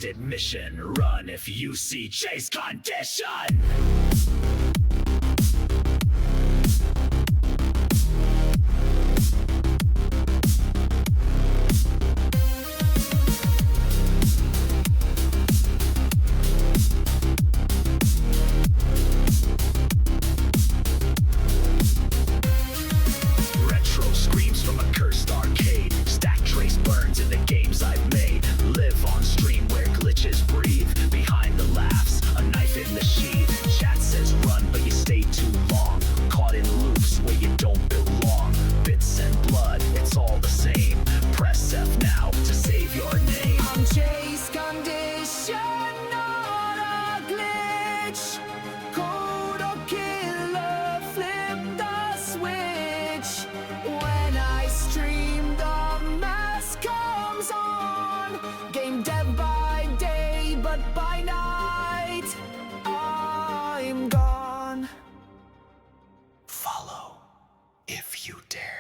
requested mission. Run if you see chase condition. Retro screams from a cursed arcade. Stack trace burns in the games I've made. Live on stream where glitches breathe. Behind the laughs, a knife in the sheath. Chat says run, but you stay too long. Caught in loops where you don't belong. Bits and blood, it's all the same. Press F now to save your name. I'm chase condition, not a glitch. Code or killer, flip the switch. When I stream, the mask comes on. Game dev by day, but by night, I'm gone. Follow if you dare.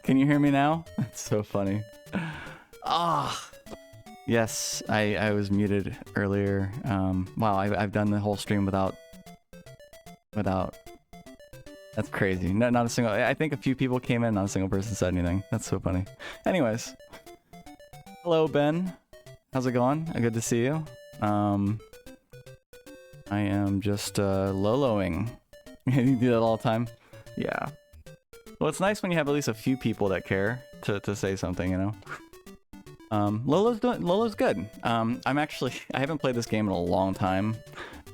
Can you hear me now? That's so funny. Ah, yes, I was muted earlier. Wow, I've done the whole stream without. That's crazy. No, not a single. I think a few people came in. Not a single person said anything. That's so funny. Anyways, hello Ben. How's it going? Good to see you. I am just Loloing. You do that all the time. Yeah. Well, it's nice when you have at least a few people that care to say something, you know. Lolo's good. I haven't played this game in a long time,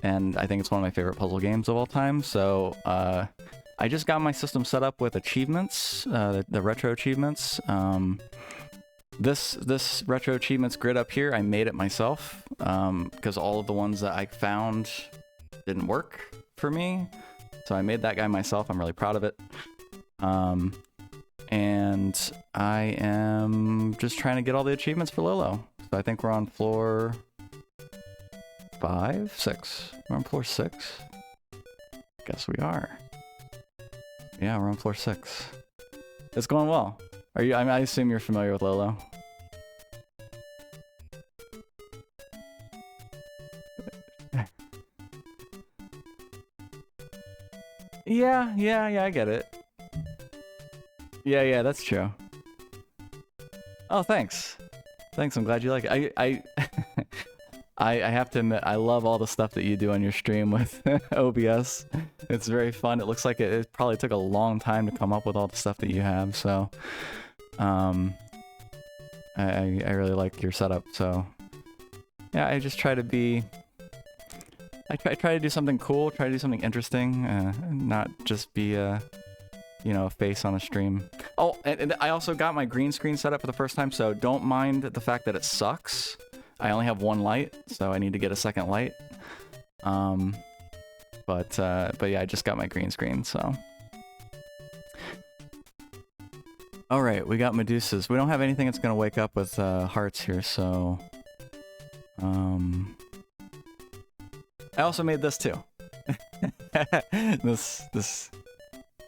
and I think it's one of my favorite puzzle games of all time. So I just got my system set up with achievements, the retro achievements. This retro achievements grid up here, I made it myself because all of the ones that I found didn't work for me. So I made that guy myself. I'm really proud of it. And I am just trying to get all the achievements for Lolo. So I think we're on floor 5, 6. We're on floor 6. Guess we are. Yeah, we're on floor 6. It's going well. Are you? I assume you're familiar with Lolo. Yeah, I get it. Yeah, that's true. Oh, thanks. Thanks, I'm glad you like it. I have to admit, I love all the stuff that you do on your stream with OBS. It's very fun. It looks like it probably took a long time to come up with all the stuff that you have. So, I really like your setup. So, yeah, I just try to be. I try to do something cool. Try to do something interesting. Not just be a, you know, a face on a stream. Oh, and I also got my green screen set up for the first time. So don't mind the fact that it sucks. I only have one light, so I need to get a second light. But yeah, I just got my green screen, so. All right, we got Medusas. We don't have anything that's gonna wake up with hearts here, so. I also made this too. this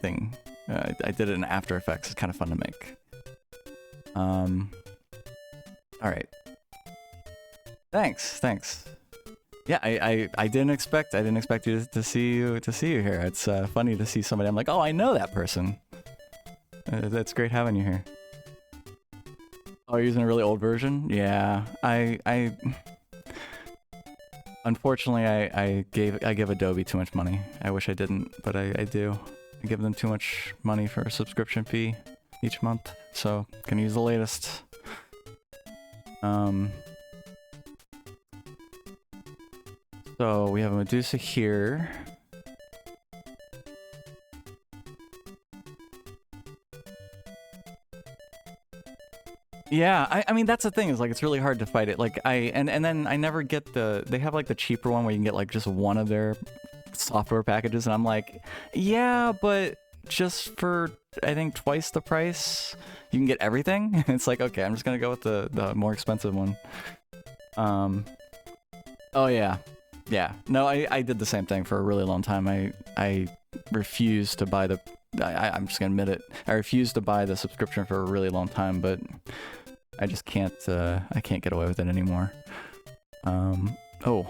thing. I did it in After Effects. It's kind of fun to make. All right. Thanks. Yeah, I didn't expect you to see you here. It's funny to see somebody. I'm like, oh, I know that person. That's great having you here. Oh, you're using a really old version? Yeah, unfortunately, I give Adobe too much money. I wish I didn't, but I do. I give them too much money for a subscription fee each month, so can use the latest. So we have a Medusa here. Yeah, I mean that's the thing is like it's really hard to fight it. Like and then I never get they have like the cheaper one where you can get like just one of their software packages and I'm like, yeah, but just for I think twice the price you can get everything. It's like, okay, I'm just gonna go with the more expensive one. Oh yeah. Yeah, no, I did the same thing for a really long time. I refused to buy I'm just gonna admit it. I refused to buy the subscription for a really long time, but I just can't. I can't get away with it anymore. Oh,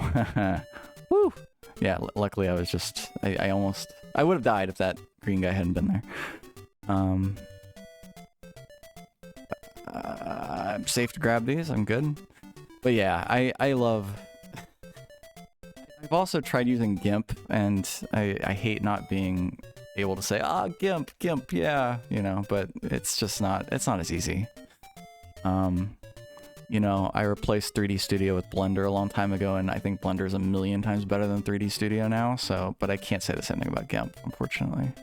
woo! Yeah, luckily I was just. I would have died if that green guy hadn't been there. I'm safe to grab these. I'm good. But yeah, I love. I've also tried using GIMP, and I hate not being able to say, GIMP, yeah, you know, but it's just not, it's not as easy. You know, I replaced 3D Studio with Blender a long time ago, and I think Blender is a million times better than 3D Studio now, so, but I can't say the same thing about GIMP, unfortunately.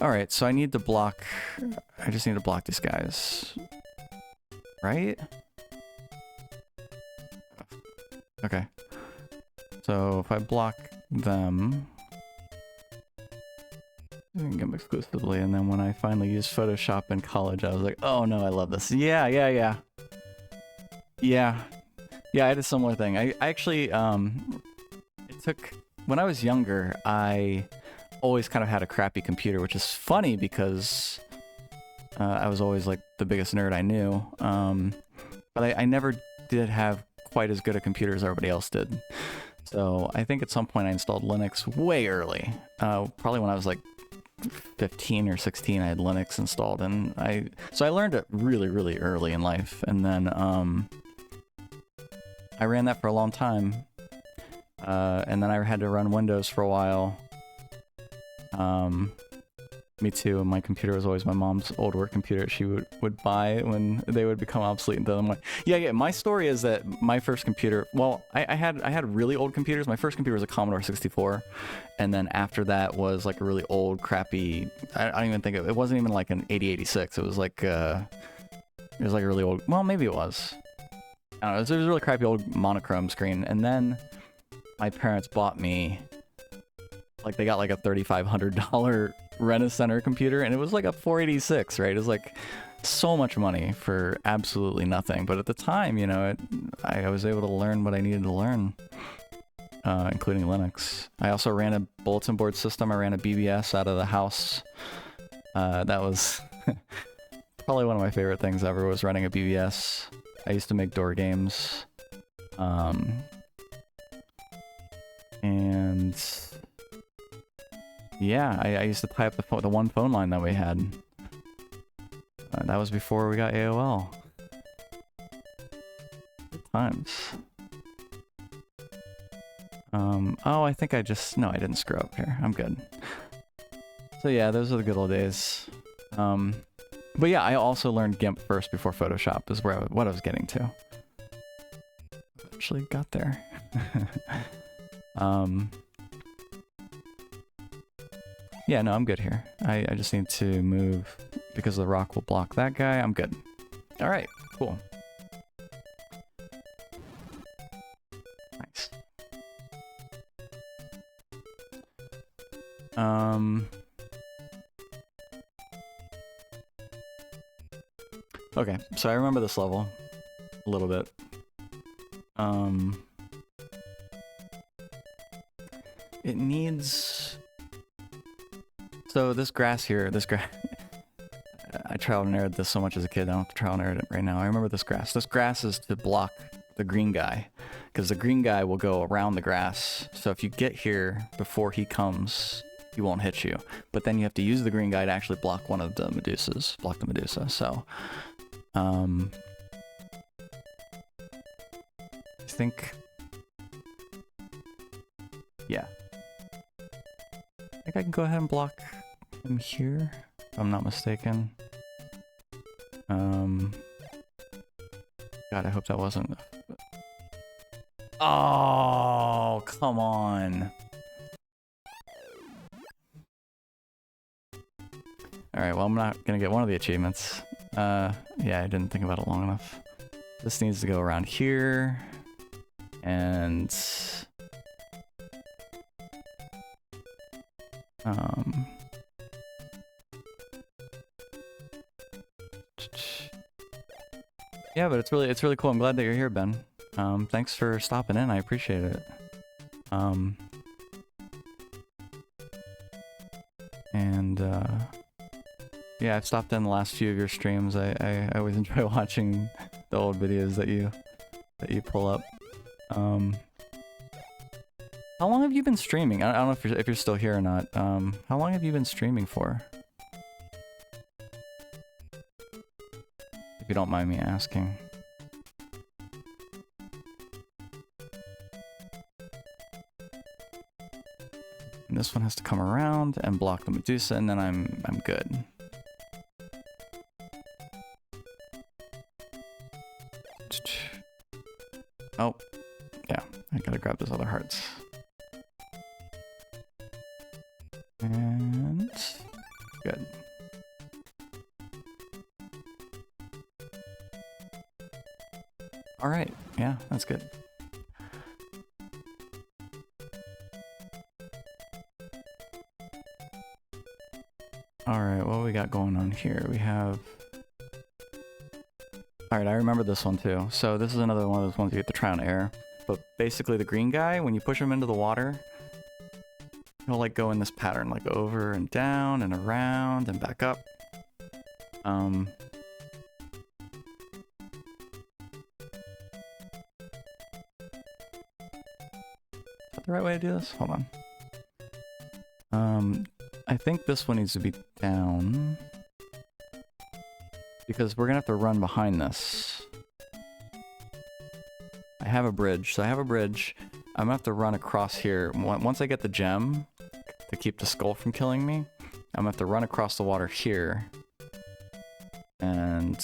Alright, so I need to block, I just need to block these guys. Right? Okay. So if I block them, I can get them exclusively, and then when I finally used Photoshop in college, I was like, oh no, I love this. Yeah. Yeah, I had a similar thing. I actually, when I was younger, I always kind of had a crappy computer, which is funny because I was always like the biggest nerd I knew. But I never did have quite as good a computer as everybody else did. So I think at some point I installed Linux way early. Probably when I was like 15 or 16, I had Linux installed, and so I learned it really, really early in life. And then I ran that for a long time, and then I had to run Windows for a while. Me too. My computer was always my mom's old work computer she would buy when they would become obsolete. And then I'm like, yeah. My story is that my first computer, well, I had really old computers. My first computer was a Commodore 64, and then after that was like a really old, crappy. I don't even think it wasn't even like an 8086. It was like a really old. Well, maybe it was. I don't know. It was a really crappy old monochrome screen, and then my parents bought me. Like they got like a $3,500 Rent-A-Center computer, and it was like a 486, right? It was like so much money for absolutely nothing. But at the time, you know, I was able to learn what I needed to learn, including Linux. I also ran a bulletin board system. I ran a BBS out of the house. That was probably one of my favorite things ever, was running a BBS. I used to make door games. And yeah, I used to tie up the one phone line that we had. That was before we got AOL. times. Oh, I think I just... No, I didn't screw up here. I'm good. So yeah, those are the good old days. But yeah, I also learned GIMP first before Photoshop is where what I was getting to. Actually got there. Yeah, no, I'm good here. I just need to move because the rock will block that guy. I'm good. All right, cool. Nice. Okay, so I remember this level a little bit. It needs... So this grass here, this grass... I trial and errored this so much as a kid, I don't have to trial and error it right now. I remember this grass. This grass is to block the green guy, because the green guy will go around the grass. So if you get here before he comes, he won't hit you. But then you have to use the green guy to actually block one of the Medusas, block the Medusa. So, I think... Yeah. I think I can go ahead and block him here, if I'm not mistaken. God, I hope that wasn't... Oh, come on. Alright, well, I'm not gonna get one of the achievements. Yeah, I didn't think about it long enough. This needs to go around here. And... Yeah, but it's really cool. I'm glad that you're here, Ben. Thanks for stopping in. I appreciate it. Yeah, I've stopped in the last few of your streams. I always enjoy watching the old videos that you pull up. How long have you been streaming? I don't know if you're still here or not. How long have you been streaming for? If you don't mind me asking. And this one has to come around and block the Medusa, and then I'm good. Oh, yeah, I gotta grab those other hearts. And good. All right, yeah, that's good. All right, what we got going on here? We have... All right, I remember this one too. So this is another one of those ones you get to try on air. But basically the green guy, when you push him into the water, he'll like go in this pattern, like over and down and around and back up. Is that the right way to do this? Hold on. I think this one needs to be down. Because we're gonna have to run behind this. I have a bridge, so I have a bridge. I'm gonna have to run across here. Once I get the gem to keep the skull from killing me, I'm gonna have to run across the water here. And...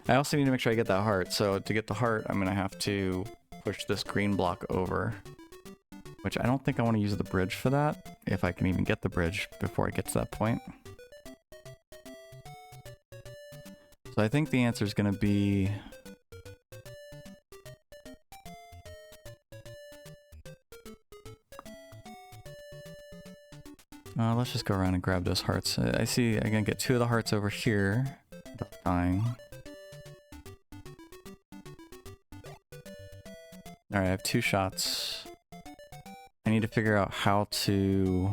I also need to make sure I get that heart, so to get the heart, I'm gonna have to push this green block over. Which I don't think I want to use the bridge for that, if I can even get the bridge before I get to that point. So I think the answer is gonna be... let's just go around and grab those hearts. I see I'm gonna get 2 of the hearts over here. Without dying. Alright, I have 2 shots. I need to figure out how to...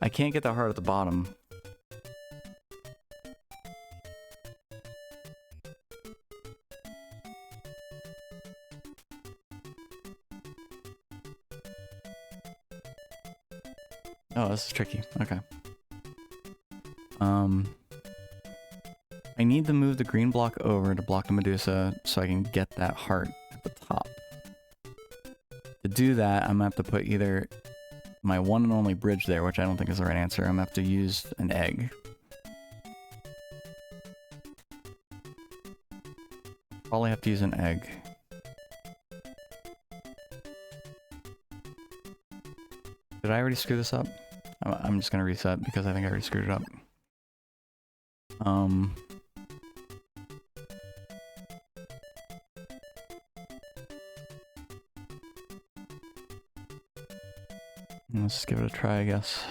I can't get the heart at the bottom. Oh, this is tricky. Okay. I need to move the green block over to block the Medusa so I can get that heart at the top. To do that, I'm gonna have to put either my one and only bridge there, which I don't think is the right answer. I'm gonna have to use an egg. Probably have to use an egg. Did I already screw this up? I'm just gonna reset because I think I already screwed it up. Let's just give it a try, I guess.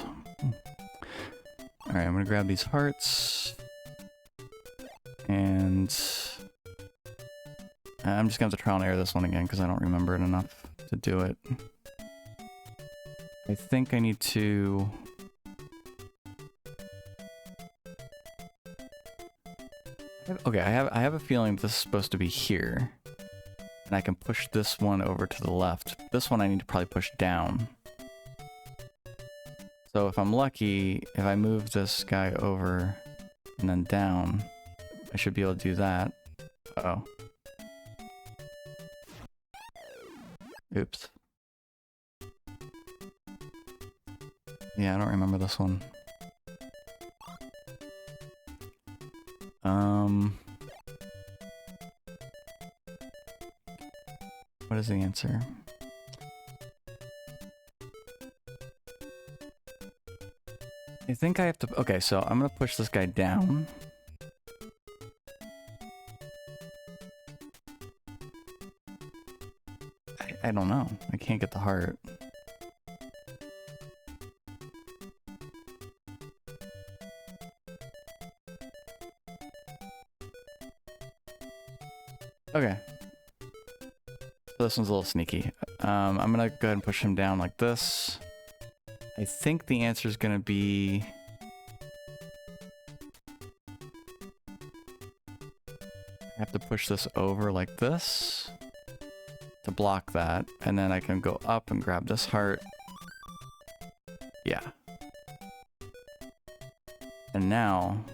Alright, I'm gonna grab these hearts. And I'm just gonna have to trial and error this one again because I don't remember it enough to do it. I think I need to... Okay, I have a feeling this is supposed to be here. And I can push this one over to the left. This one I need to probably push down. So if I'm lucky, if I move this guy over and then down, I should be able to do that. Uh-oh. Oops. Yeah, I don't remember this one. What is the answer? I think I have to... Okay, so I'm gonna push this guy down. I don't know. I can't get the heart. Okay. So this one's a little sneaky. I'm gonna go ahead and push him down like this. I think the answer is gonna be... I have to push this over like this to block that, and then I can go up and grab this heart. Yeah. And now...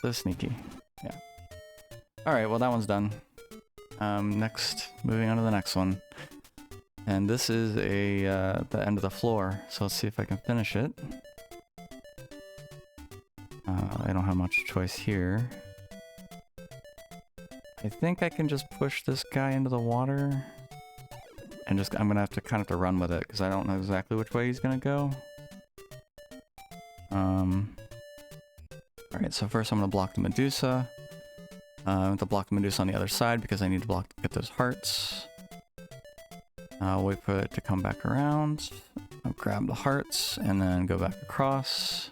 So sneaky. Yeah. Alright, well that one's done. Next, moving on to the next one. And this is the end of the floor, so let's see if I can finish it. I don't have much choice here. I think I can just push this guy into the water. And just, I'm gonna have to kind of run with it, because I don't know exactly which way he's gonna go. Alright, so first I'm gonna block the Medusa. I have to block the Medusa on the other side, because I need to get those hearts. I'll wait for it to come back around. I'll grab the hearts, and then go back across.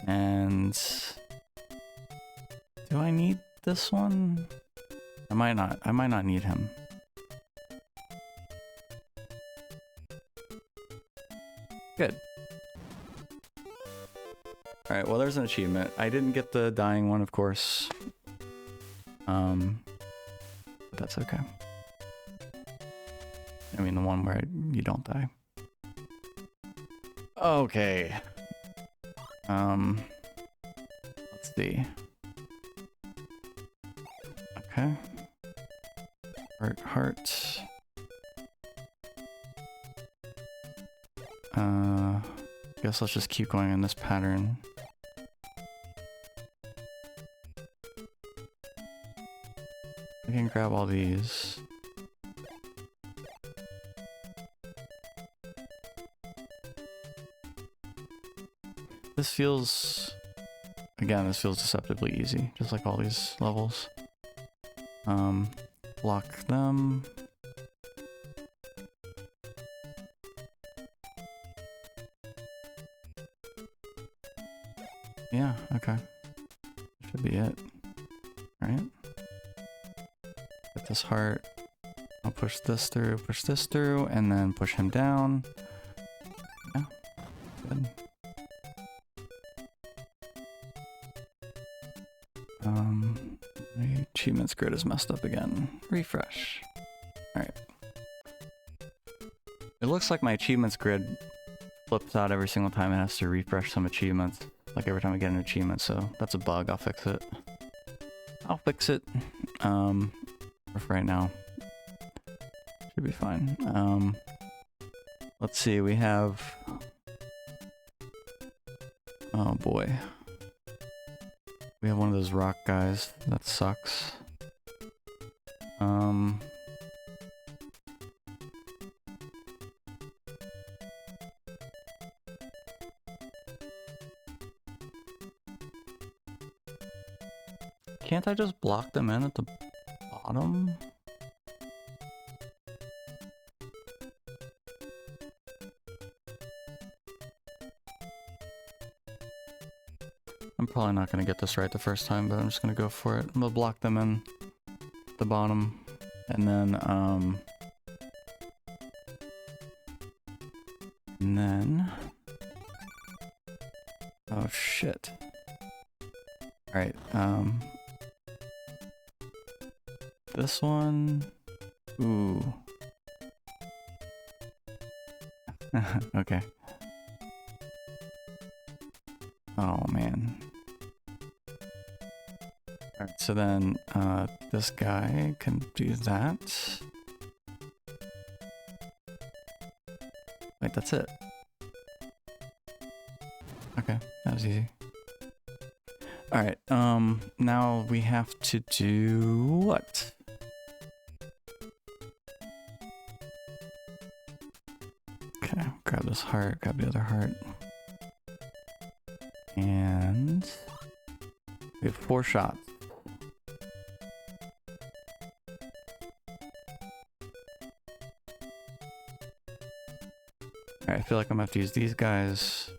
And... do I need this one? I might not. I might not need him. Good. Alright, well there's an achievement. I didn't get the dying one, of course. But that's okay. I mean the one where you don't die. Okay. Let's see. Okay. Heart. Guess let's just keep going in this pattern. I can grab all these. This feels... Again, this feels deceptively easy, just like all these levels. Block them. Yeah, okay. Should be it. Right? Get this heart. I'll push this through, and then push him down. Yeah, good. My achievements grid is messed up again. Refresh. Alright. looks like my achievements grid flips out every single time it has to refresh some achievements. Like every time I get an achievement, so that's a bug. I'll fix it. I'll fix it. For right now. Should be fine. Let's see, we have... Oh boy. We have one of those rock guys. That sucks. Can't I just block them in at the bottom? I'm probably not gonna get this right the first time, but I'm just gonna go for it. I'm gonna block them in at the bottom, and then oh shit. Alright, this one, ooh. Okay. Oh man. Alright, so then this guy can do that. Wait, that's it. Okay, that was easy. Alright, now we have to do what? Okay, grab this heart, grab the other heart. And we have 4 shots. Alright, I feel like I'm gonna have to use these guys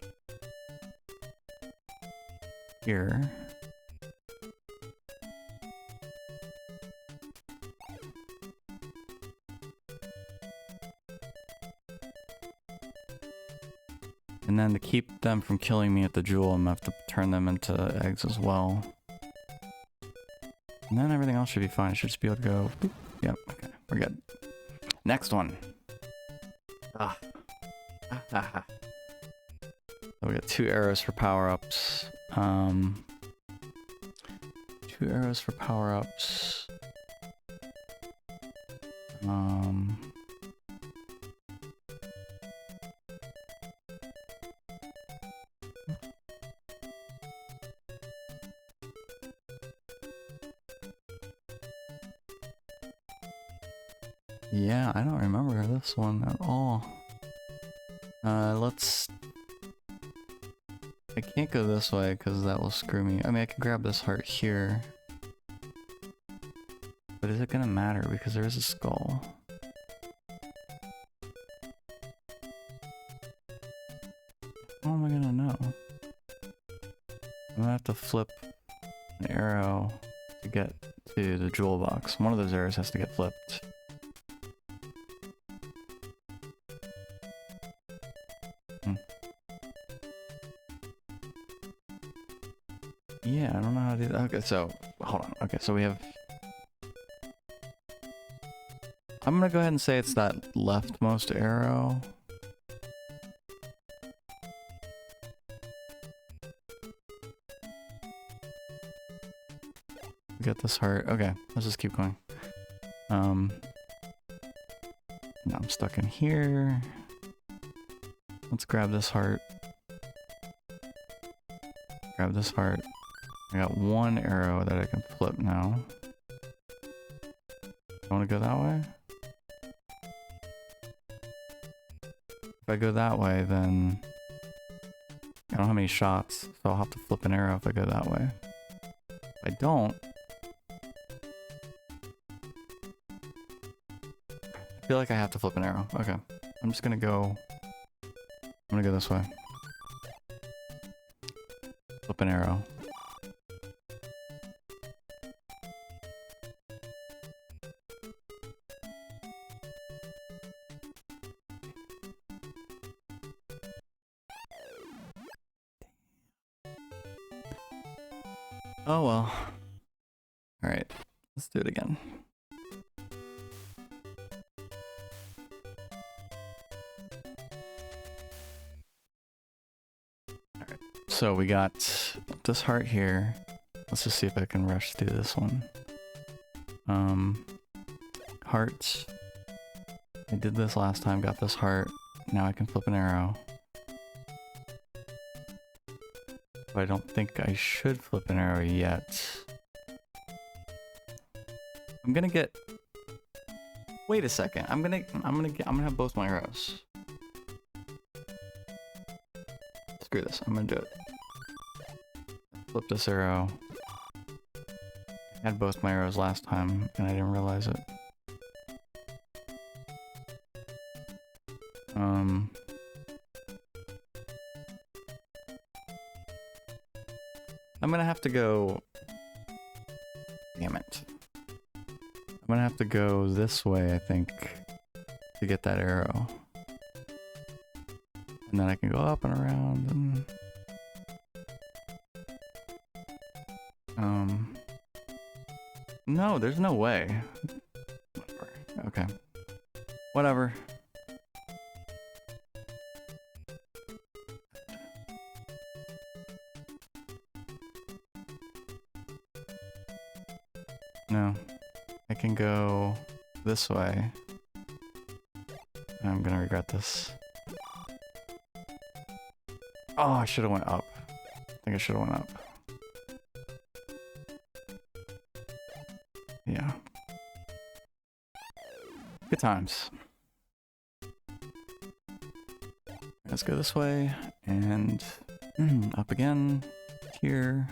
here. And then to keep them from killing me at the jewel, I'm gonna have to turn them into eggs as well. And then everything else should be fine. I should just be able to go boop. Yep, okay, we're good. Next one. So we got 2 arrows for power-ups. 2 arrows for power-ups. Yeah, I don't remember this one at all. Let's... I can't go this way because that will screw me. I mean, I can grab this heart here. But is it gonna matter because there is a skull? How am I gonna know? I'm gonna have to flip an arrow to get to the jewel box. One of those arrows has to get flipped. Yeah, I don't know how to do that. Okay, so, hold on. Okay, so we have... I'm gonna go ahead and say it's that leftmost arrow. Get this heart. Okay, let's just keep going. Now I'm stuck in here. Let's grab this heart. Grab this heart. I got 1 arrow that I can flip now. I want to go that way? If I go that way, then I don't have any shots, so I'll have to flip an arrow if I go that way. If I don't, I feel like I have to flip an arrow. Okay, I'm just gonna go. I'm gonna go this way. Flip an arrow. Oh well. Alright, let's do it again. So we got this heart here. Let's just see if I can rush through this one. Heart. I did this last time, got this heart. Now I can flip an arrow. But I don't think I should flip an arrow yet. I'm gonna get... Wait a second. I'm gonna have both my arrows. Screw this. I'm gonna do it. Flip this arrow. I had both my arrows last time and I didn't realize it. I'm gonna have to go... Damn it. I'm gonna have to go this way, I think, to get that arrow. And then I can go up and around and... No, there's no way. Whatever. Okay. Whatever. No. I can go this way. I'm gonna regret this. Oh, I should have went up. I think I should have went up. Yeah. Good times. Let's go this way and up again here.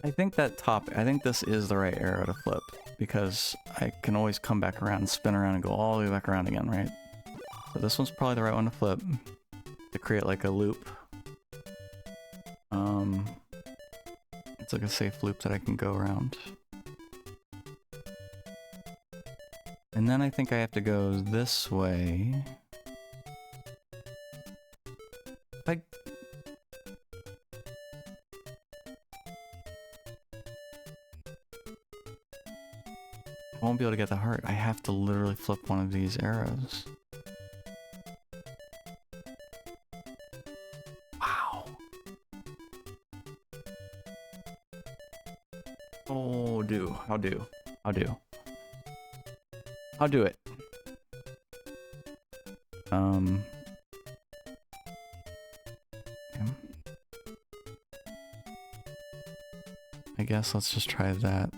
I think this is the right arrow to flip because I can always come back around and spin around and go all the way back around again, right? So this one's probably the right one to flip to create like a loop. It's like a safe loop that I can go around. And then I think I have to go this way. I won't be able to get the heart. I have to literally flip one of these arrows. Wow. Oh, I'll do it. Okay. I guess let's just try that.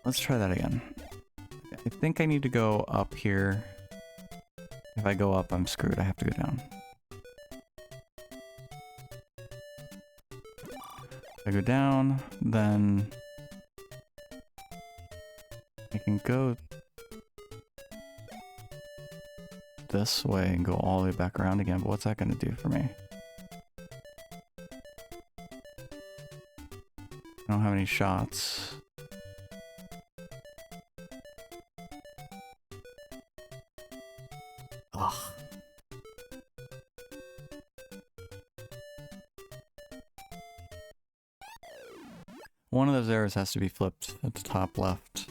Let's try that again. I think I need to go up here. If I go up, I'm screwed. I have to go down. If I go down, then I can go this way and go all the way back around again, but what's that going to do for me? I don't have any shots. Ugh. One of those arrows has to be flipped at the top left.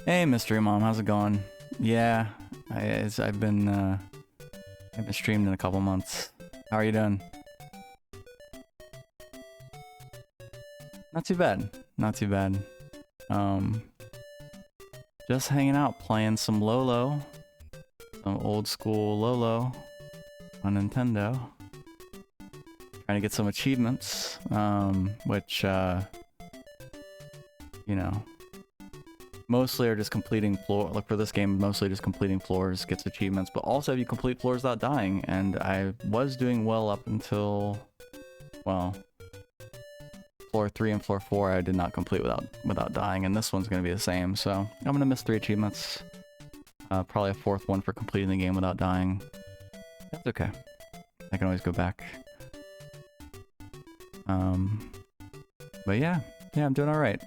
Hey, Mystery Mom, how's it going? Yeah, I've been streamed in a couple months. How are you doing? Not too bad. Not too bad. Just hanging out, playing some Lolo. Some old school Lolo on Nintendo. Trying to get some achievements, which, you know, mostly are just completing floor. Like for this game, mostly just completing floors gets achievements, but also you complete floors without dying, and I was doing well up until, well, floor 3 and floor 4 I did not complete without dying, and this one's gonna be the same, so I'm gonna miss 3 achievements. Probably a 4th one for completing the game without dying. That's okay. I can always go back. But yeah, I'm doing alright.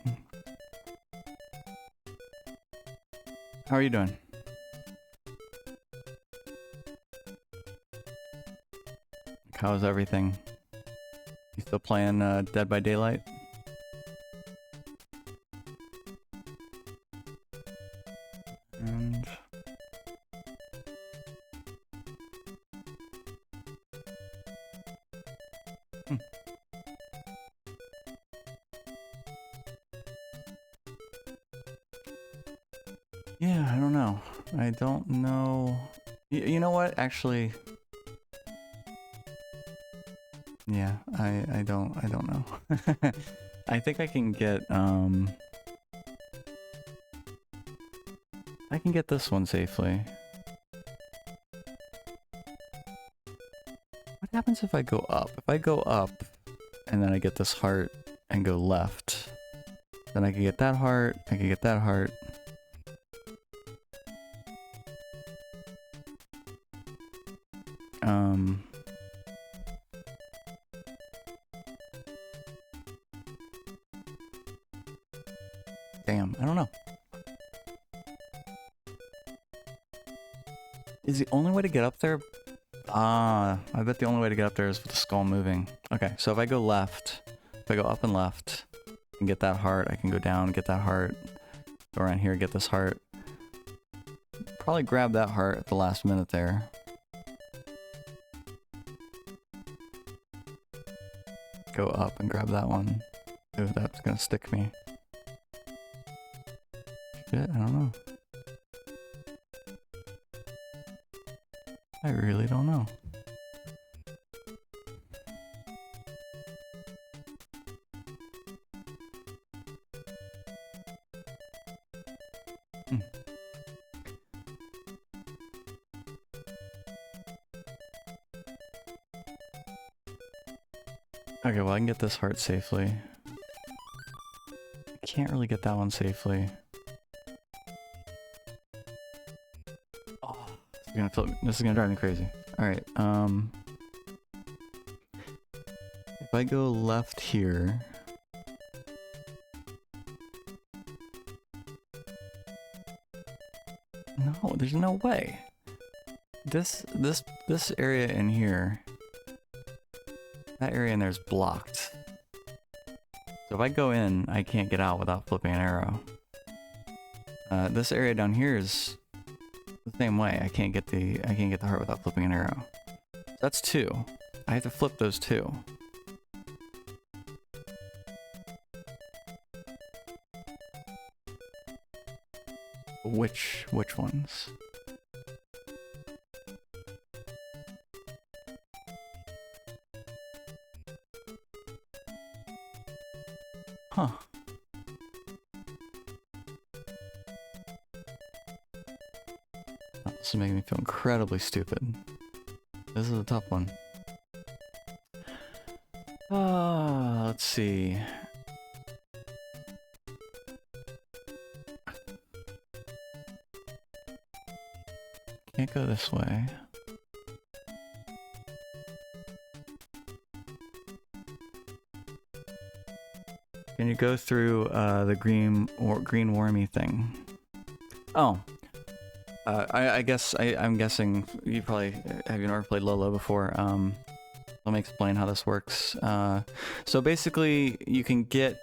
How are you doing? How's everything? You still playing Dead by Daylight? And yeah, I don't know. I don't know. You know what? Actually, yeah, I don't know. I think I can get I can get this one safely. What happens if I go up? If I go up and then I get this heart and go left, then I can get that heart, I can get that heart. Damn, I don't know. Is the only way to get up there? I bet the only way to get up there is with the skull moving. Okay, so if I go left, if I go up and left, and get that heart, I can go down, get that heart, go around here, get this heart. Probably grab that heart at the last minute there. Go up and grab that one. Ooh, that's gonna stick me. Shit, I don't know. I really don't know. Okay, well I can get this heart safely. I can't really get that one safely. Oh, this is gonna drive me crazy. Alright, if I go left here... No, there's no way. This area in here... That area in there is blocked. So if I go in, I can't get out without flipping an arrow. This area down here is the same way. I can't get the heart without flipping an arrow. That's two. I have to flip those two. Which ones? Huh. Oh, this is making me feel incredibly stupid. This is a tough one. Let's see. Can't go this way. Can you go through the green wormy thing? Oh, I'm guessing you probably have you never played Lolo before. Let me explain how this works. So basically, you can get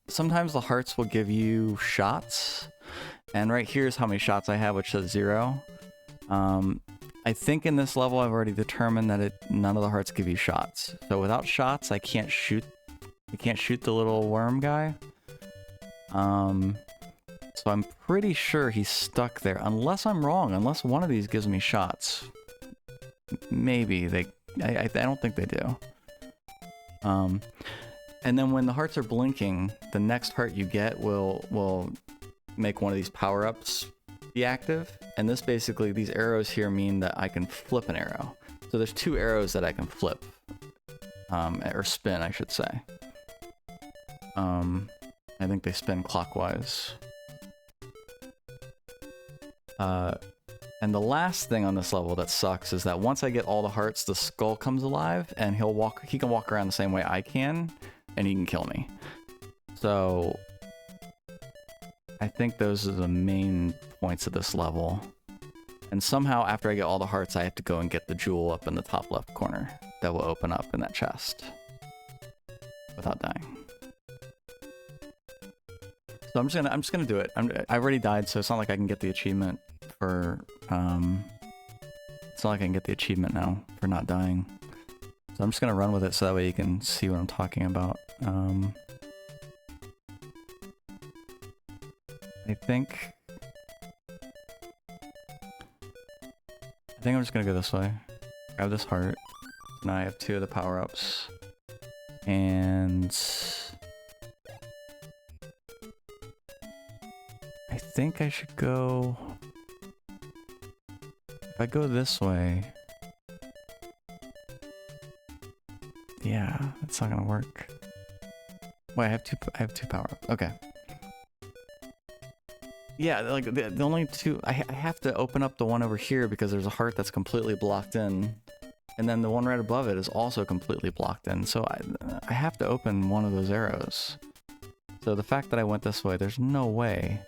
sometimes the hearts will give you shots, and right here's how many shots I have, which says 0. I think in this level I've already determined that none of the hearts give you shots. So without shots, I can't shoot. I can't shoot the little worm guy. So I'm pretty sure he's stuck there, unless I'm wrong, unless one of these gives me shots. Maybe they, I don't think they do. And then when the hearts are blinking, the next heart you get will make one of these power-ups be active. And this basically, these arrows here mean that I can flip an arrow. So there's 2 arrows that I can flip. Or spin, I should say. I think they spin clockwise. And the last thing on this level that sucks is that once I get all the hearts, the skull comes alive, and he can walk around the same way I can, and he can kill me. So I think those are the main points of this level. And somehow after I get all the hearts, I have to go and get the jewel up in the top left corner that will open up in that chest. without dying. So I'm just gonna do it. I already died, so it's not like I can get the achievement for it's not like I can get the achievement now for not dying. So I'm just gonna run with it so that way you can see what I'm talking about. I think I'm just gonna go this way. Grab this heart. Now I have 2 of the power-ups. And I think I should go... If I go this way... Yeah, that's not gonna work. Wait, I have two power-ups. Okay. Yeah, like the only 2... I have to open up the one over here because there's a heart that's completely blocked in. And then the one right above it is also completely blocked in. So I have to open one of those arrows. So the fact that I went this way, there's no way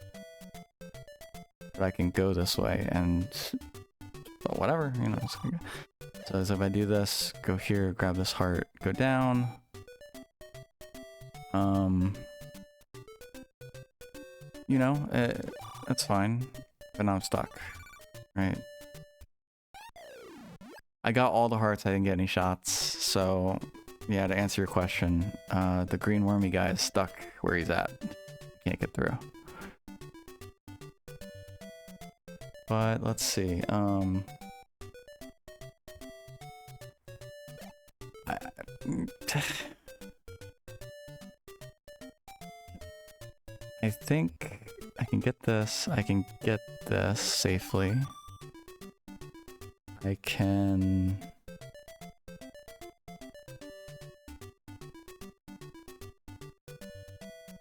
that I can go this way and... But whatever, you know. So as if I do this, go here, grab this heart, go down. You know, that's fine. But now I'm stuck. Right? I got all the hearts, I didn't get any shots, so yeah, to answer your question, the green wormy guy is stuck where he's at. Can't get through. But let's see, I think I can get this, safely. I can...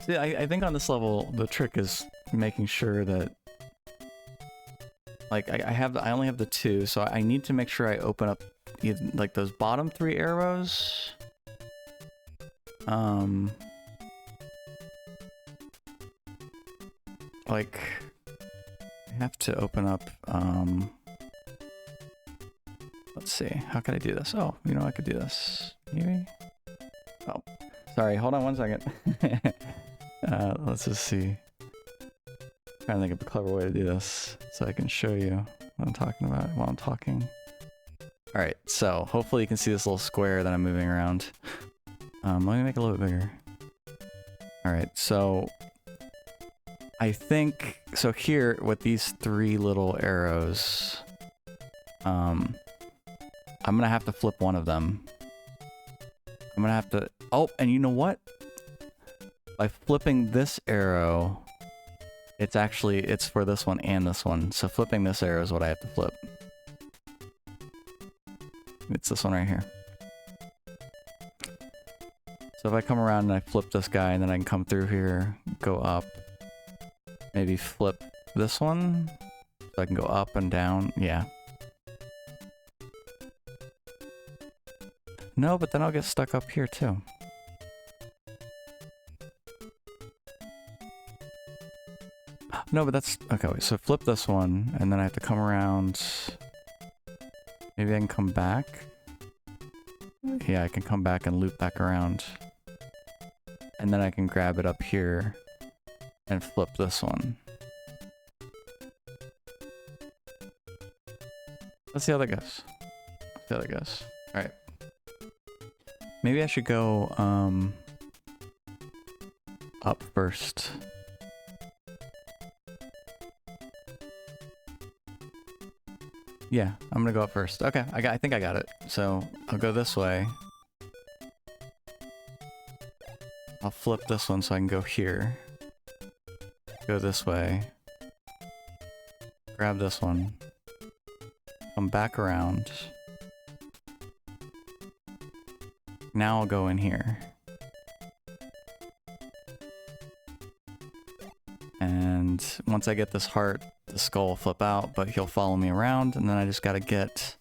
See, I think on this level, the trick is making sure that... Like, I only have the 2, so I need to make sure I open up, like, those bottom 3 arrows. Like, I have to open up, let's see, how can I do this? Oh, you know, I could do this. Maybe? Oh, sorry, hold on one second. Let's just see. Trying to think of a clever way to do this so I can show you what I'm talking about while I'm talking. Alright, so hopefully you can see this little square that I'm moving around. Let me make it a little bit bigger. Alright, so I think, so here with these 3 little arrows, I'm gonna have to flip one of them. I'm gonna have to, oh, and you know what? By flipping this arrow, it's for this one and this one. So flipping this arrow is what I have to flip. It's this one right here. So if I come around and I flip this guy and then I can come through here, go up, maybe flip this one, so I can go up and down, yeah. No, but then I'll get stuck up here too. No, but that's... Okay, wait, so flip this one, and then I have to come around... Maybe I can come back? Yeah, I can come back and loop back around. And then I can grab it up here and flip this one. Let's see how that goes. See how that goes. Alright. Maybe I should go, up first. Yeah, I'm gonna go up first. Okay, I think I got it. So I'll go this way. I'll flip this one so I can go here. Go this way. Grab this one. Come back around. Now I'll go in here. And once I get this heart, the skull will flip out, but he'll follow me around, and then I just gotta get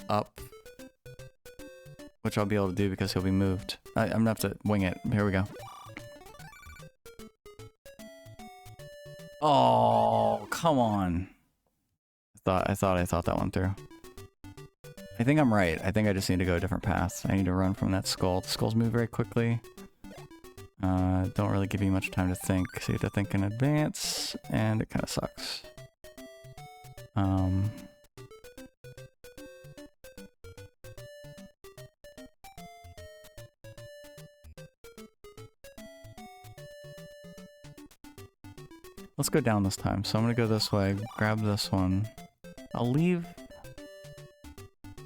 up, which I'll be able to do because he'll be moved. I'm gonna have to wing it. Here we go. Oh, come on. I thought that one through. I think I'm right. I think I just need to go a different path. I need to run from that skull. The skulls move very quickly. Don't really give you much time to think, so you have to think in advance, and it kind of sucks. Let's go down this time. So I'm gonna go this way, grab this one. I'll leave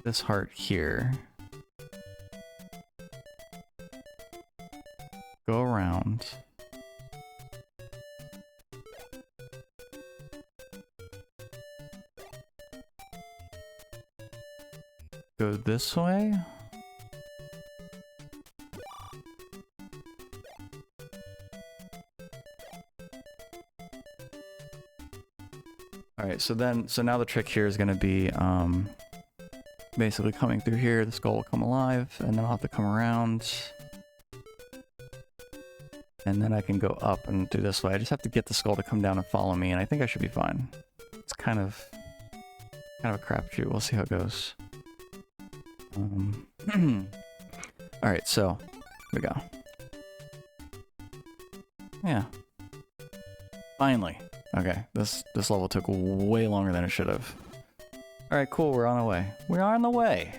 this heart here. Go around. Go this way. Alright, so now the trick here is gonna be basically coming through here, the skull will come alive, and then I'll have to come around. And then I can go up and do this way. I just have to get the skull to come down and follow me, and I think I should be fine. It's kind of a crapshoot. We'll see how it goes. Alright, so here we go. Yeah. Finally. Okay, this level took way longer than it should have. Alright, cool, we're on the way. We're on the way!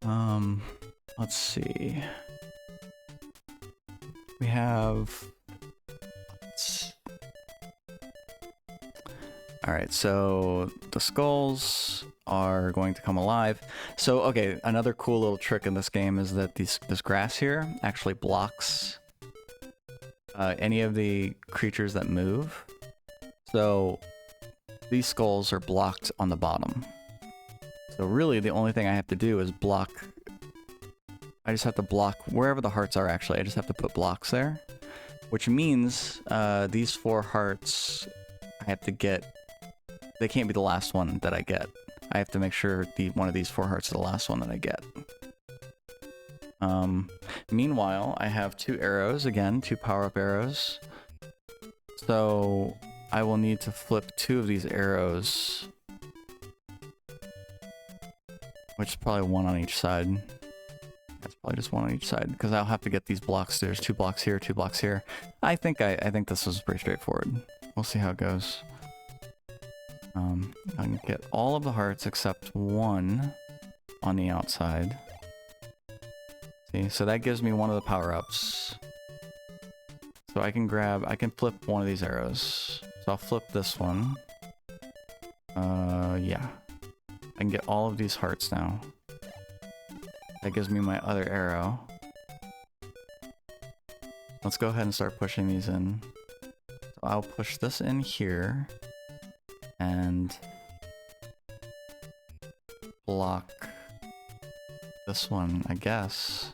Alright. Let's see. We have... Alright, so the skulls are going to come alive. So, okay, another cool little trick in this game is that this grass here actually blocks any of the creatures that move. So these skulls are blocked on the bottom. So really the only thing I have to do is block... I just have to block wherever the hearts are actually. I just have to put blocks there. Which means these 4 hearts I have to get... They can't be the last one that I get. I have to make sure one of these 4 hearts is the last one that I get. Meanwhile, I have 2 arrows, again, 2 power-up arrows. So I will need to flip 2 of these arrows. Which is probably 1 on each side. That's probably just 1 on each side, because I'll have to get these blocks. There's 2 blocks here, 2 blocks here. I think this is pretty straightforward. We'll see how it goes. I can get all of the hearts except 1 on the outside. See, so that gives me 1 of the power-ups. So I can flip 1 of these arrows. So I'll flip this one. Yeah. I can get all of these hearts now. That gives me my other arrow. Let's go ahead and start pushing these in. So I'll push this in here. And block this one, I guess.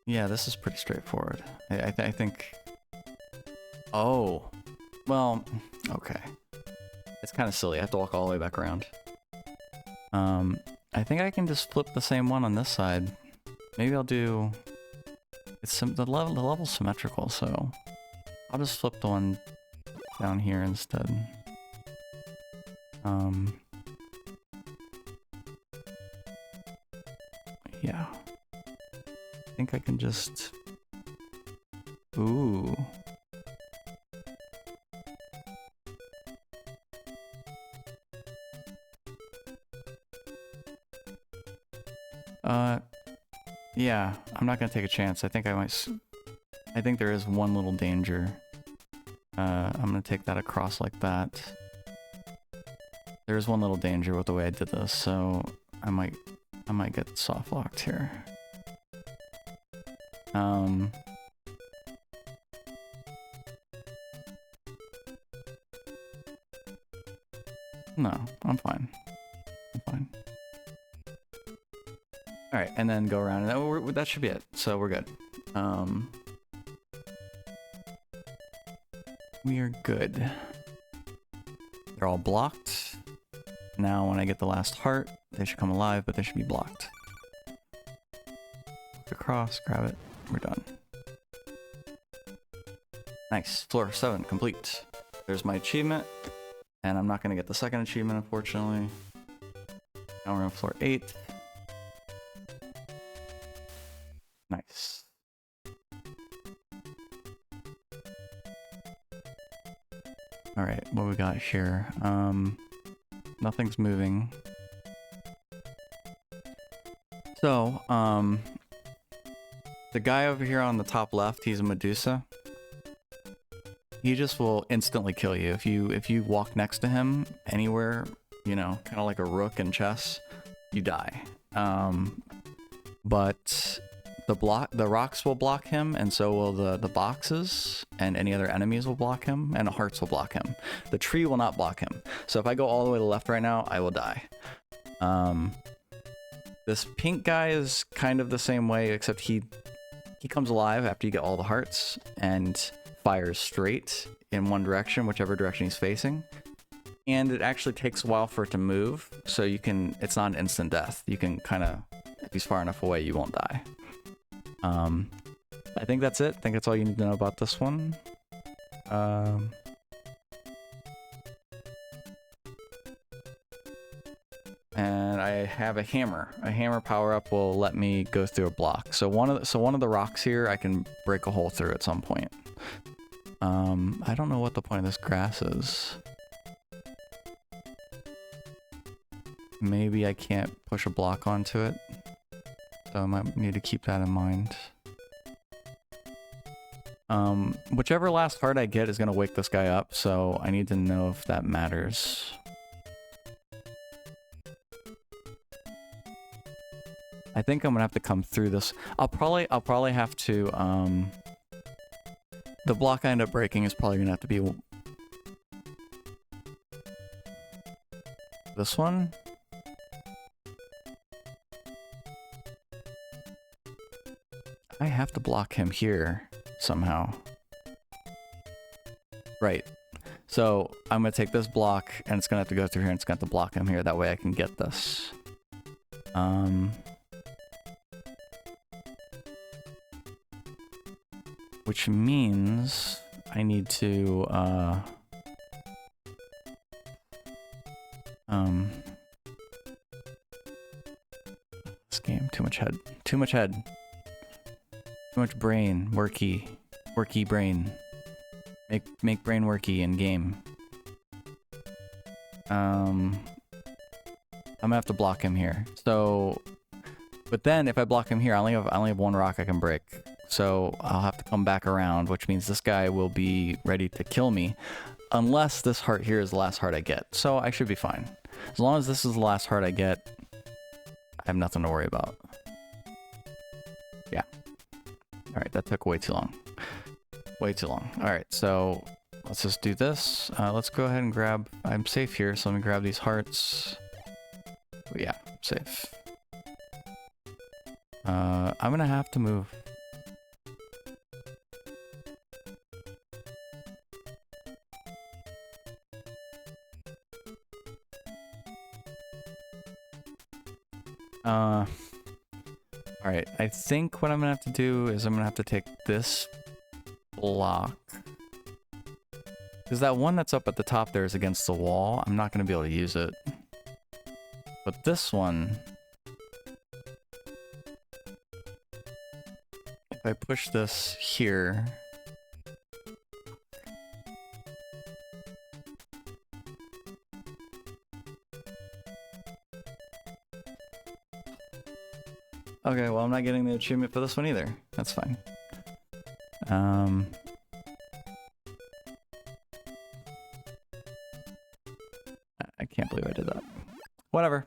Yeah, this is pretty straightforward. I think... Oh. Well, okay. It's kind of silly. I have to walk all the way back around. I think I can just flip the same one on this side. Maybe I'll do... The level's symmetrical, so... I'll just flip the one down here instead. Yeah. I think I can just... Ooh. Yeah, I'm not gonna take a chance. I think there is one little danger. I'm gonna take that across like that. There is one little danger with the way I did this, so I might get soft locked here. No, I'm fine. I'm fine. Alright, and then go around, and that should be it. So we're good. We are good. They're all blocked. Now when I get the last heart, they should come alive, but they should be blocked. Look across, grab it, we're done. Nice, floor 7 complete. There's my achievement. And I'm not going to get the second achievement, unfortunately. Now we're on floor 8. Nice. Alright, what we got here? Nothing's moving. So, the guy over here on the top left, he's a Medusa. He just will instantly kill you. If you walk next to him anywhere, you know, kind of like a rook in chess, you die. But the rocks will block him, and so will the boxes, and any other enemies will block him, and the hearts will block him. The tree will not block him. So if I go all the way to the left right now, I will die. This pink guy is kind of the same way, except he comes alive after you get all the hearts, and fires straight in one direction, whichever direction he's facing. And it actually takes a while for it to move, so you can, it's not an instant death. You can kind of, if he's far enough away, you won't die. I think that's it. I think that's all you need to know about this one. And I have a hammer. A hammer power up will let me go through a block. So one of the rocks here I can break a hole through at some point. I don't know what the point of this grass is. Maybe I can't push a block onto it. So I might need to keep that in mind. Whichever last heart I get is gonna wake this guy up, so I need to know if that matters. I think I'm gonna have to come through this. I'll probably have to, the block I end up breaking is probably gonna have to be this one. I have to block him here somehow. Right. So I'm gonna take this block and it's gonna have to go through here and it's gonna have to block him here. That way I can get this. Which means I need to, this game, too much head. Too much head. Too much brain. Worky brain. Make brain worky in game. I'm gonna have to block him here. So, but then if I block him here, I only have one rock I can break. So I'll have to come back around, which means this guy will be ready to kill me, unless this heart here is the last heart I get. So I should be fine. As long as this is the last heart I get, I have nothing to worry about. Yeah. Alright, that took way too long. Way too long. Alright, so let's just do this. Let's go ahead and grab... I'm safe here, so let me grab these hearts. Oh, yeah, I'm safe. I'm gonna have to move. Alright, I think what I'm gonna have to do is I'm gonna have to take this block. Because that one that's up at the top there is against the wall. I'm not gonna be able to use it. But this one... if I push this here... Okay, well, I'm not getting the achievement for this one either. That's fine. I can't believe I did that. Whatever.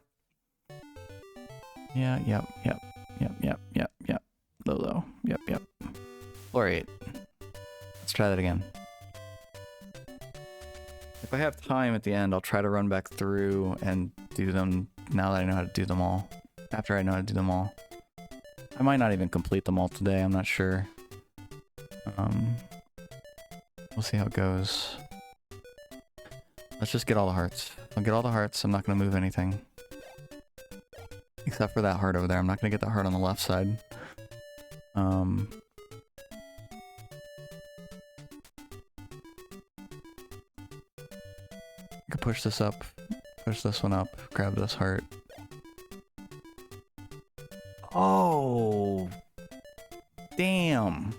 Yeah, yep. Lolo. Yep. Floor 8. Let's try that again. If I have time at the end, I'll try to run back through and do them now that I know how to do them all. After I know how to do them all. I might not even complete them all today, I'm not sure. We'll see how it goes. Let's just get all the hearts. I'll get all the hearts, I'm not gonna move anything. Except for that heart over there, I'm not gonna get that heart on the left side. push this up, push this one up, grab this heart. Oh, damn.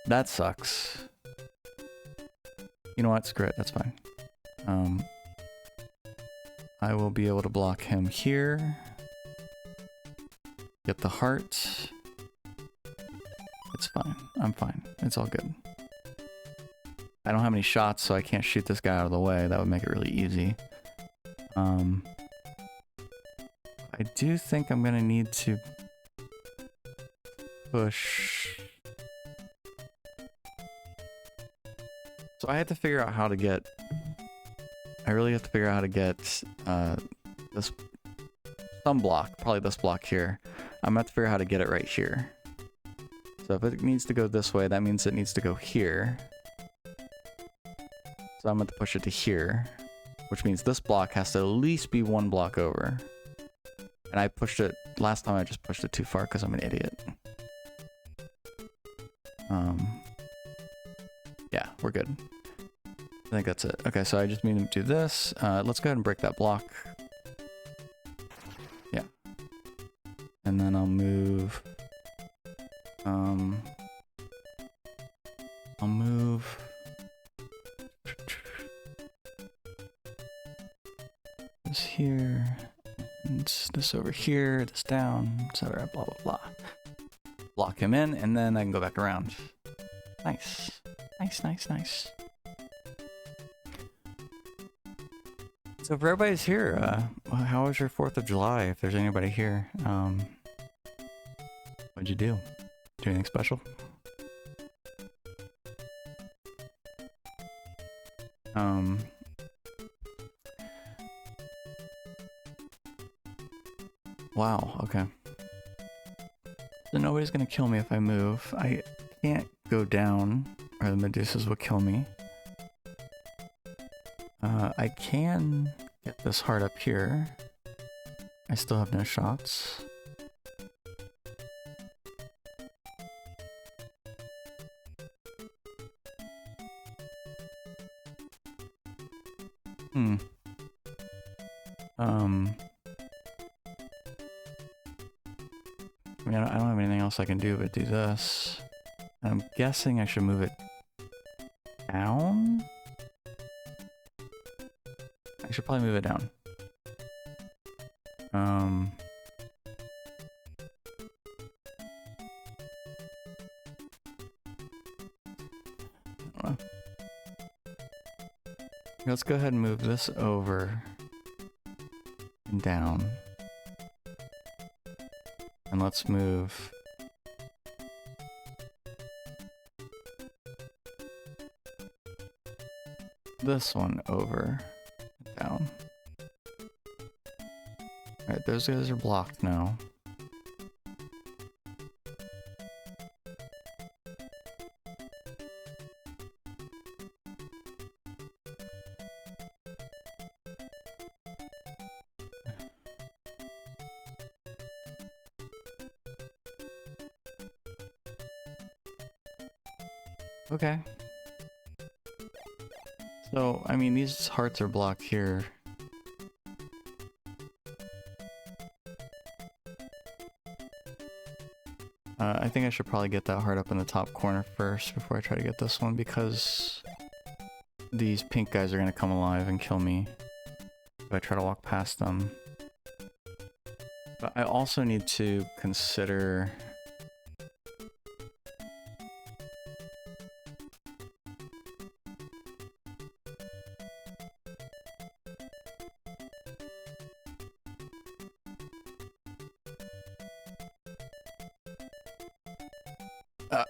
That sucks. You know what? Screw it. That's fine. I will be able to block him here. Get the heart. It's fine. I'm fine. It's all good. I don't have any shots, so I can't shoot this guy out of the way. That would make it really easy. I do think I'm gonna need to push. So I had to figure out how to get. I really have to figure out how to get this some block, probably this block here. I'm gonna have to figure out how to get it right here. So if it needs to go this way, that means it needs to go here. So I'm going to push it to here, which means this block has to at least be one block over. And I pushed it, last time I just pushed it too far because I'm an idiot. Yeah, we're good. I think that's it. Okay, so I just need to do this. Let's go ahead and break that block. Yeah. And then I'll move... I'll move... this here, and this over here, this down, etc. Blah blah blah. Block him in, and then I can go back around. Nice, nice, nice, nice. So if everybody's here, how was your 4th of July? If there's anybody here, what'd you do? Do anything special? Wow, okay. So nobody's gonna kill me if I move. I can't go down, or the Medusas will kill me. I can get this heart up here. I still have no shots. I mean, I don't have anything else I can do but do this. I'm guessing I should move it down? I should probably move it down. I don't know. Let's go ahead and move this over and down. And let's move this one over and down. Alright, those guys are blocked now. Okay. So, I mean, these hearts are blocked here. I think I should probably get that heart up in the top corner first before I try to get this one, because these pink guys are going to come alive and kill me if I try to walk past them. But I also need to consider...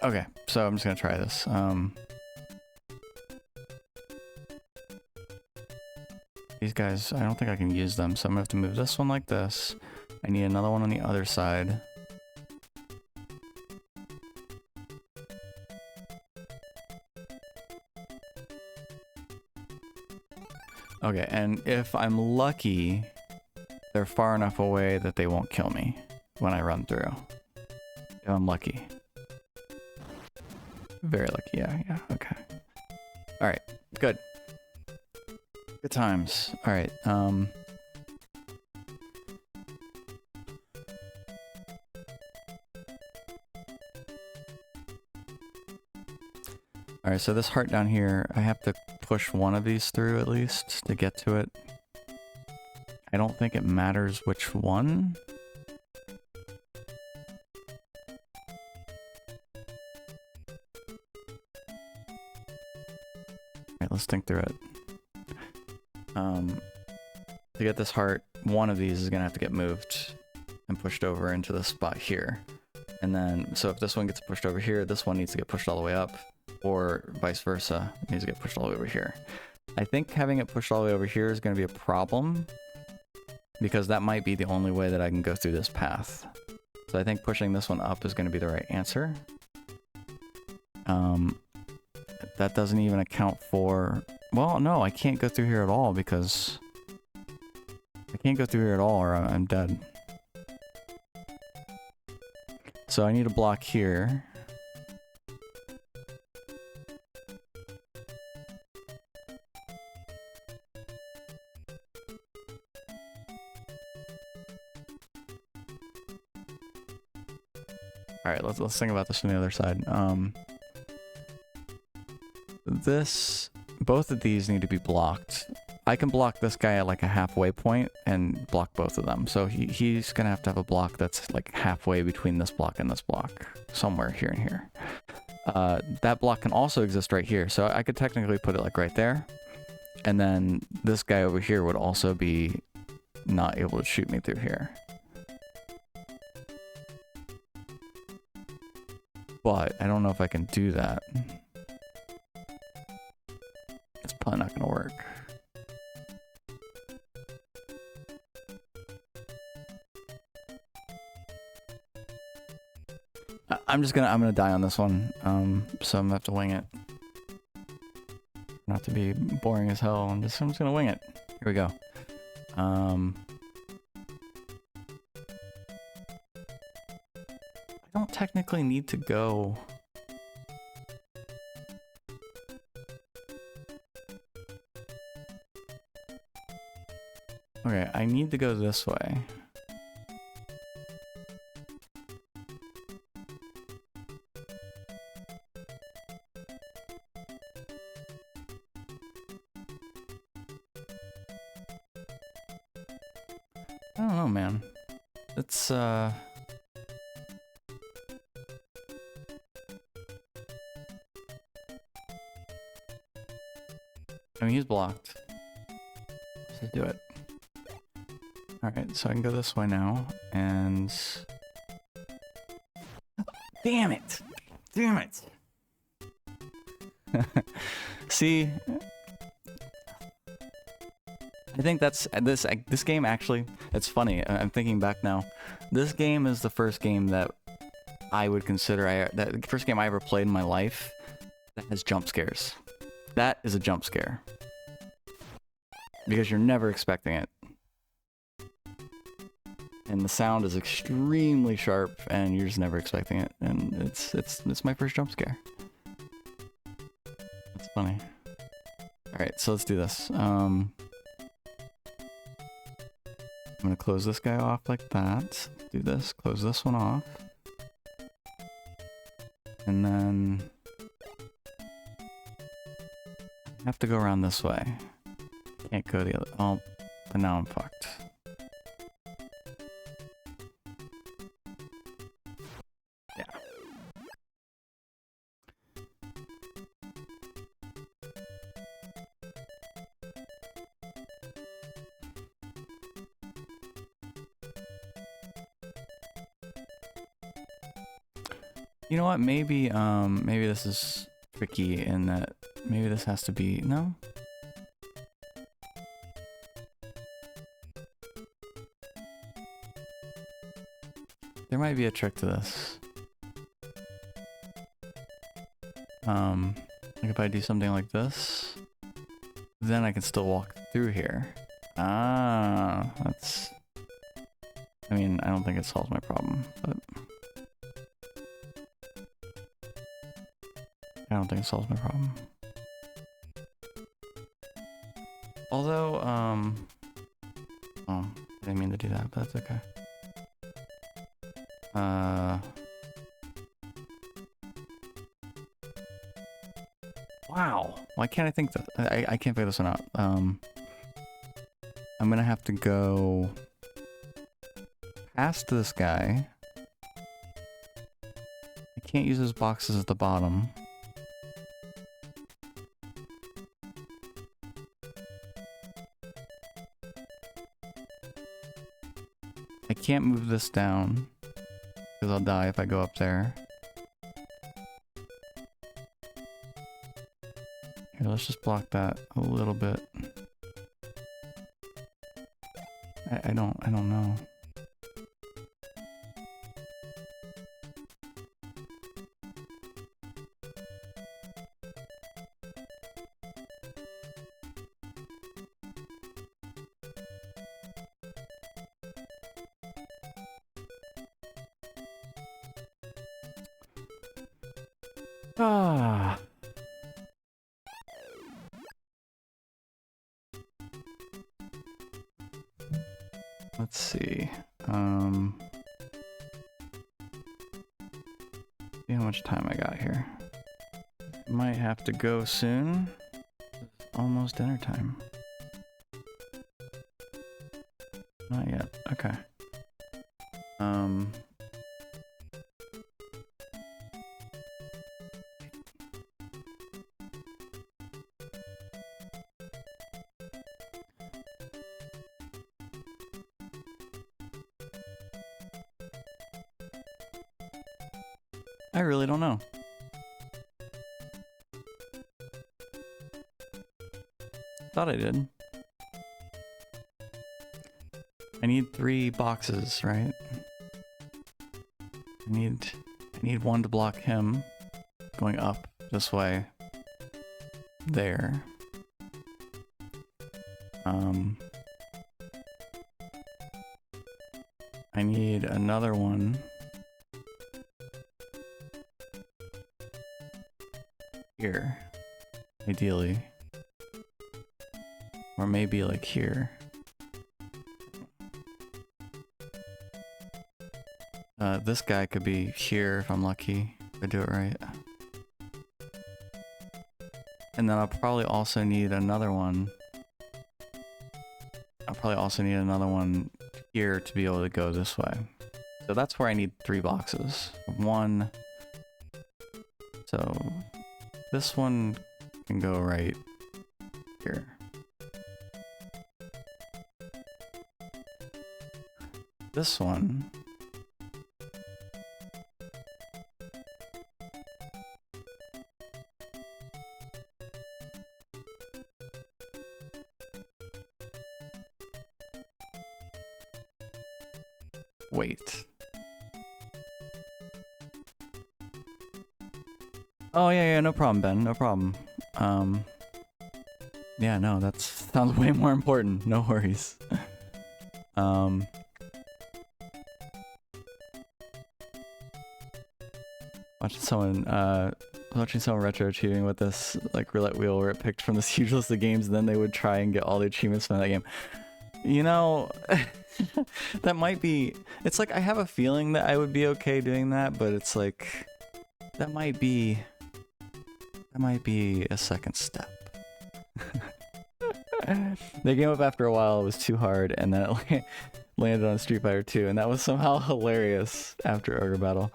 okay, so I'm just gonna try this. These guys, I don't think I can use them, so I'm gonna have to move this one like this. I need another one on the other side. Okay, and if I'm lucky, they're far enough away that they won't kill me when I run through. If I'm lucky. Very lucky, yeah, okay. Alright, good. Good times. All right. All right, so this heart down here, I have to push one of these through at least to get to it. I don't think it matters which one. Alright, let's think through it. To get this heart, one of these is gonna have to get moved and pushed over into the spot here. And then, so if this one gets pushed over here, this one needs to get pushed all the way up, or vice versa, it needs to get pushed all the way over here. I think having it pushed all the way over here is gonna be a problem, because that might be the only way that I can go through this path. So I think pushing this one up is gonna be the right answer. That doesn't even account for... Well, no, I can't go through here at all because... I can't go through here at all or I'm dead. So I need a block here. Alright, let's think about this from the other side. Both of these need to be blocked. I can block this guy at like a halfway point and block both of them. So he's gonna have to have a block that's like halfway between this block and this block. Somewhere here and here. That block can also exist right here. So I could technically put it like right there. And then this guy over here would also be not able to shoot me through here. But I don't know if I can do that. It's probably not gonna work. I'm gonna die on this one. So I'm gonna have to wing it. Not to be boring as hell. I'm just gonna wing it. Here we go. I don't technically need to go. Okay, I need to go this way. I don't know, man. It's, I mean, he's blocked. Let's do it. Alright, so I can go this way now, and... Damn it! Damn it! See? I think that's... This game actually... It's funny, I'm thinking back now. This game is the first game that I would consider... the first game I ever played in my life that has jump scares. That is a jump scare. Because you're never expecting it. And the sound is extremely sharp, and you're just never expecting it. And it's my first jump scare. It's funny. Alright, so let's do this. I'm gonna close this guy off like that. Do this, close this one off. And then... I have to go around this way. Can't go the other... Oh, but now I'm fucked. Yeah. You know what? Maybe this is tricky in that maybe this has to be... No? There might be a trick to this. Like if I do something like this, then I can still walk through here. Ah, that's... I mean, I don't think it solves my problem, but... I don't think it solves my problem. Although, oh, I didn't mean to do that, but that's okay. Wow. Why can't I think that? I can't figure this one out. I'm gonna have to go past this guy. I can't use his boxes at the bottom. I can't move this down because I'll die if I go up there. Here, let's just block that a little bit. I don't know. Ah. Let's see. See how much time I got here. Might have to go soon. It's almost dinner time. Not yet. Okay. I really don't know. Thought I did. I need 3 boxes, right? I need one to block him going up this way. There. I need another one here, ideally. Or maybe like here. This guy could be here if I'm lucky, if I do it right. And then I'll probably also need another one. I'll probably also need another one here to be able to go this way. So that's where I need 3 boxes. 1. So this one can go right here. This one wait. Oh yeah, no problem, Ben. No problem. Yeah, no, that sounds way more important. No worries. Watching someone retro achieving with this like roulette wheel where it picked from this huge list of games, and then they would try and get all the achievements from that game. You know, that might be. It's like I have a feeling that I would be okay doing that, but it's like that might be a second step. They came up after a while. It was too hard, and then it landed on Street Fighter 2, and that was somehow hilarious after Ogre Battle.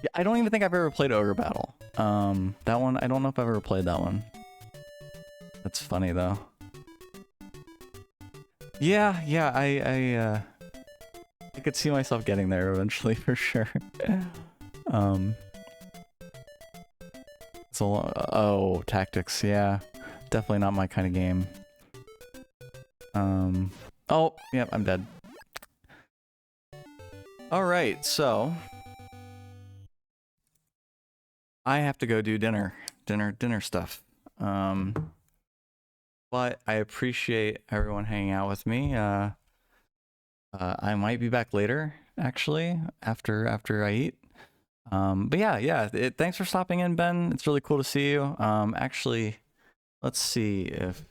Yeah, I don't even think I've ever played Ogre Battle. That one, I don't know if I've ever played that one. That's funny though. Yeah, I could see myself getting there eventually for sure. It's a oh, tactics, yeah. Definitely not my kind of game. Oh, yep, I'm dead. Alright, so I have to go do dinner stuff. But I appreciate everyone hanging out with me. I might be back later, actually, after I eat. But yeah, thanks for stopping in, Ben. It's really cool to see you. Actually, let's see if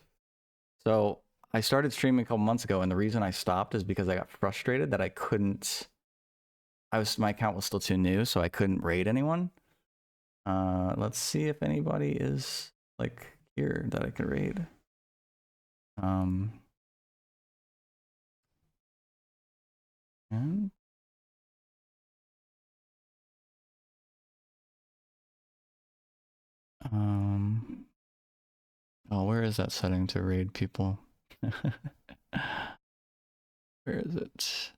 So I started streaming a couple months ago, and the reason I stopped is because I got frustrated that I couldn't. My account was still too new, so I couldn't raid anyone. Let's see if anybody is like here that I can raid. And oh, where is that setting to raid people? Where is it?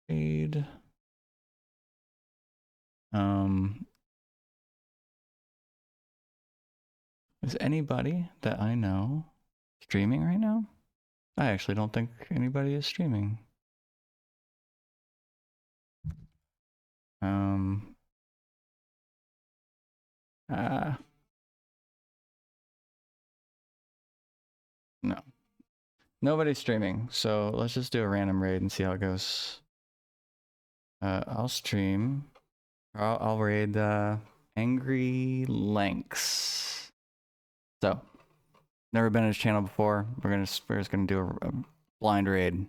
Raid. Is anybody that I know streaming right now? I actually don't think anybody is streaming. No. Nobody's streaming, so let's just do a random raid and see how it goes. I'll stream. I'll raid Angry Lanks. So, never been in his channel before. We're just gonna do a blind raid.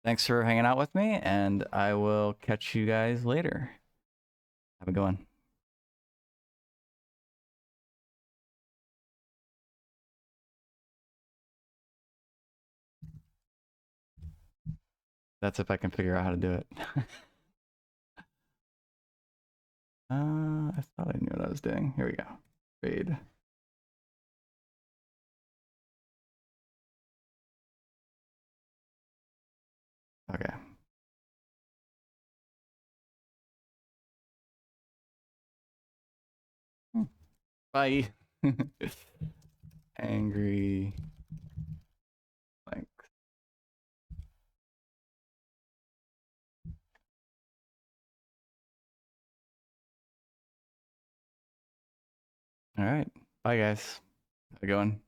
Thanks for hanging out with me, and I will catch you guys later. Have a good one. That's if I can figure out how to do it. I thought I knew what I was doing. Here we go. Raid. Okay. Bye. Angry Lanks. All right. Bye, guys. How's it going?